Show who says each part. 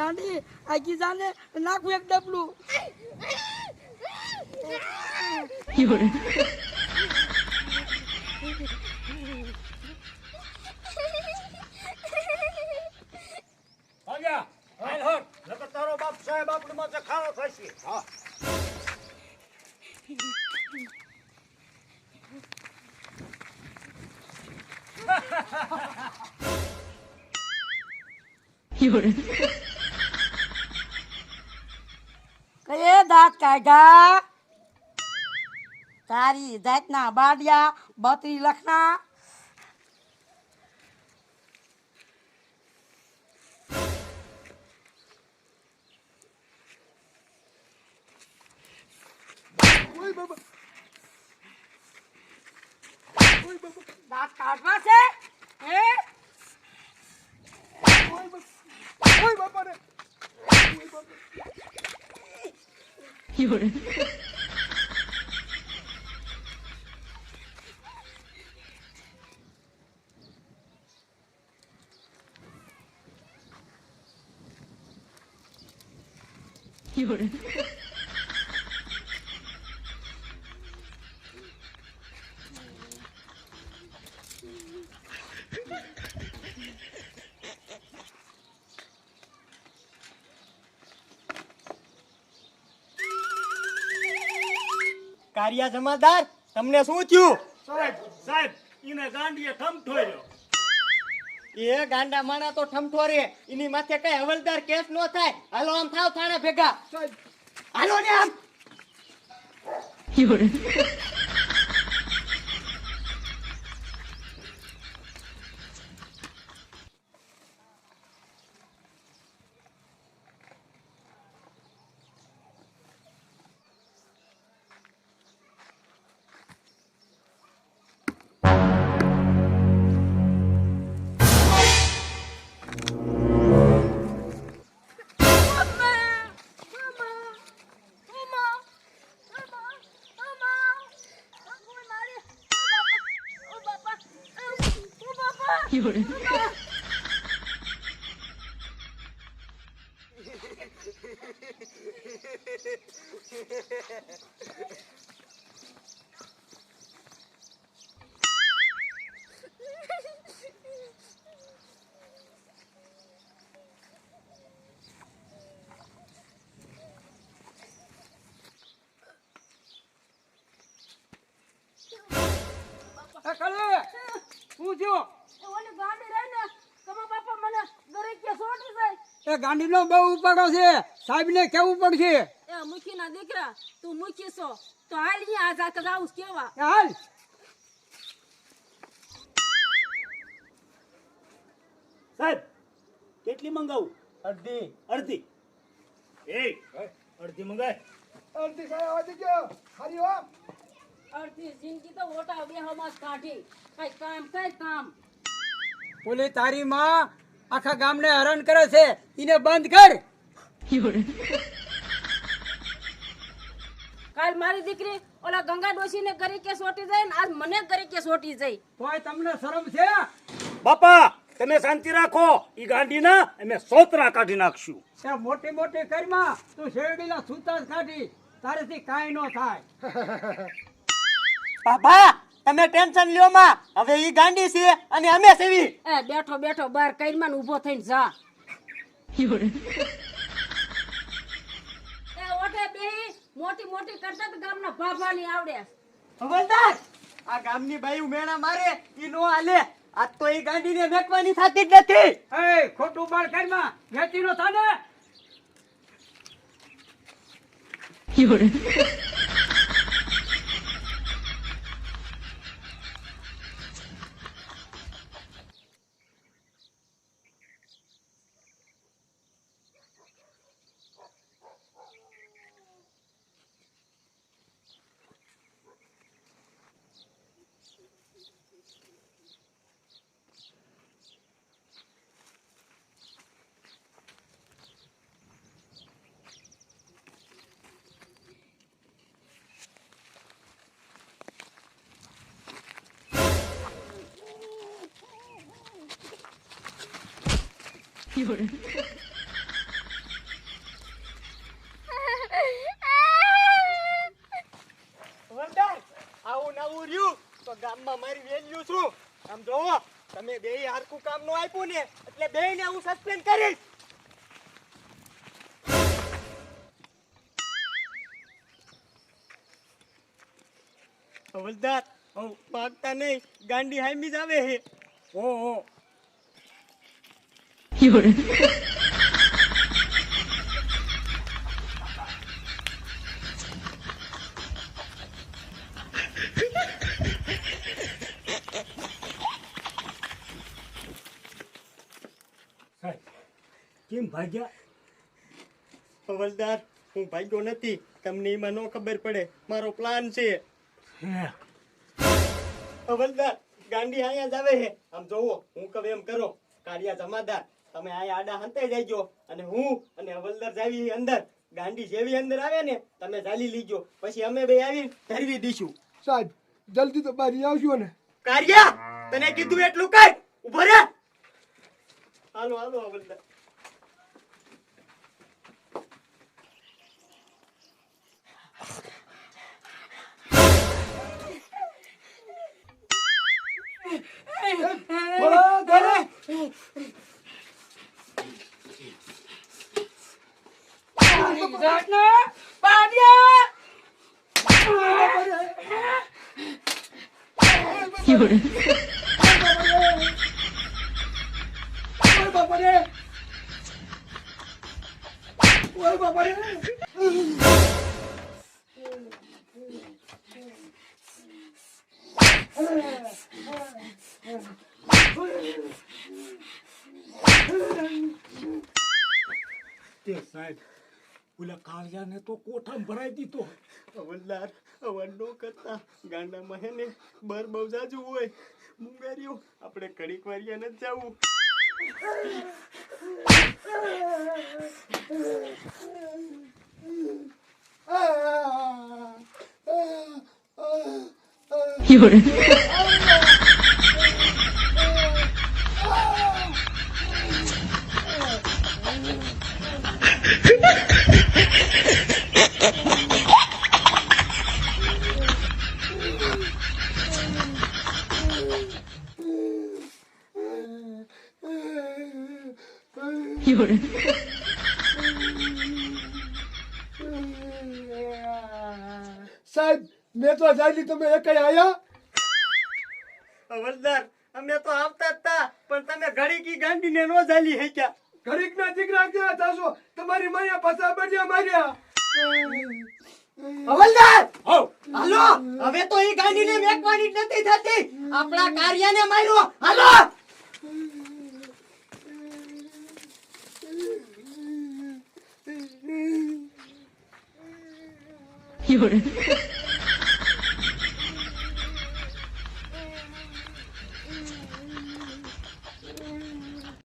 Speaker 1: ગાંડી આખી જાને નાખું એક ડબલું.
Speaker 2: તારો બાપ સાહેબ આપણી માથે ખારો થશે. હા
Speaker 1: કયે દાંત કાઢ્યા તારી જાતના બાડિયા 32 લખના. દાંત કાઢવા છે હે?
Speaker 2: ઓય બાપા રે.
Speaker 3: કારિયા જમાદાર તમને શું થયું?
Speaker 2: સાહેબ ઈને ગાંડીએ ઠમઠોર્યો.
Speaker 3: એ ગાંડા માણા તો ઠમઠોરે, એની માથે કઈ હવલદાર કેસ નો થાય. હાલો આમ થાવ થાણા ભેગા. હાલો ને આમ.
Speaker 1: ગાંડી નો બહુ ઉપાડો છે, સાહેબ ને કેવું પડશે.
Speaker 4: એ મુખી ના દીકરા તું મુખી છો તો હાલ અહીંયા આજા કરાવું કેવા.
Speaker 1: હાલ
Speaker 2: સાહેબ કેટલી મંગાવું?
Speaker 3: અડધી.
Speaker 2: અડધી. અડધી મંગાય.
Speaker 1: અડધી સાહેબ આવી ગયો. હરી ઓમ.
Speaker 4: અડધી જિંદગી તો ઓટા બેહમાં જ કાઢી. કઈ કામ.
Speaker 1: બોલે તારી માં આખા ગામને હેરાન કરે છે, એને બંધ કર.
Speaker 4: કાલ મારી દીકરી ઓલા ગંગા ડોશી ને કરી કે સોટી જાય ને આજ મને કરી કે સોટી જાય.
Speaker 1: તોય તમને શરમ છે?
Speaker 2: બાપા તમે શાંતિ રાખો. ઈ ગાંડી ના અમે સોતરા કાઢી નાખશું.
Speaker 1: તે મોટી મોટી કરમાં તું શેરડીના સૂતા જ કાઢી, તારેથી કાંઈ ન થાય.
Speaker 3: બાબા તમે ટેન્શન લ્યો માં. હવે ઈ ગાંડી છે અને અમે સેવી.
Speaker 4: એ બેઠો બાર કઈમાં ઊભો થઈને જા. એ ઓટે બેહી મોટી કરતા તો ગામના ભાભાની આવડે.
Speaker 3: હવલદાર આ ગામની બાઈ મેણા મારે ઈ નો હાલે. આજ તો ઈ ગાંડીને મેકવાની થાતી જ નથી.
Speaker 1: એ ખોટું બાર કરમાં વેચી નો થાને.
Speaker 3: તો ગામમાં મારી વેલ્યુ શું? આમ જોવો, તમે બે હરખું કામ નું આપ્યું ને એટલે બેયને હું સસ્પેન્ડ કરીશ. હવલદાર, ભાગતા નહીં, ગાંડી હામી જ આવે હે.
Speaker 2: ઓહો સાહેબ કેમ ભાગ્યા?
Speaker 3: હવલદાર, હું ભાગ્યો નથી. તમને એમાં નો ખબર પડે, મારો પ્લાન છે.
Speaker 2: હે
Speaker 3: હવલદાર, ગાંડી અહીંયા જ આવે છે. આમ જોવો, હું કહું એમ કરો. કાળિયા જમાદાર, તમે અહીંયા આડા હંતાઈ જાયજો અને હું અને હવલદાર જાવી અંદર. ગાંડી જેવી અંદર આવે ને તમે ઝાલી લીજો, પછી અમે બે આવી ધરવી દઈશું.
Speaker 5: સાહેબ જલ્દી તો બહાર આવજો ને.
Speaker 3: કાળિયા, તને કીધું એટલું કર. ઉભો રે. હાલો હાલો હવલદાર.
Speaker 2: તે સાહેબ ઓલા કાળિયાને તો કોઠામાં ભરાઈ દીધો.
Speaker 3: હવલદાર, અવાજ નો કરતા. ગાંડામાં હે ને બર બહુ જાજુ હોય. મુંગારીઓ, આપણે કડીક વારિયા નથી જાવું.
Speaker 5: સાહેબ મેં તો જાયલી, તમે એકઈ આયા?
Speaker 3: હવલદાર, અમે તો આવતા જ તા, પણ તમે ઘડી કી ગાંડીને નો ઝાલી હે ક્યાં.
Speaker 5: ઘડીક ના દીકરા ક્યાં થાશો? તમારી માયા પાછા બળ્યા માર્યા.
Speaker 3: હવલદાર, હાલો, હવે તો ઈ ગાંડીને મેકવાની જ નથી થતી. આપણા કાર્યને માર્યો. હાલો.
Speaker 6: 有人。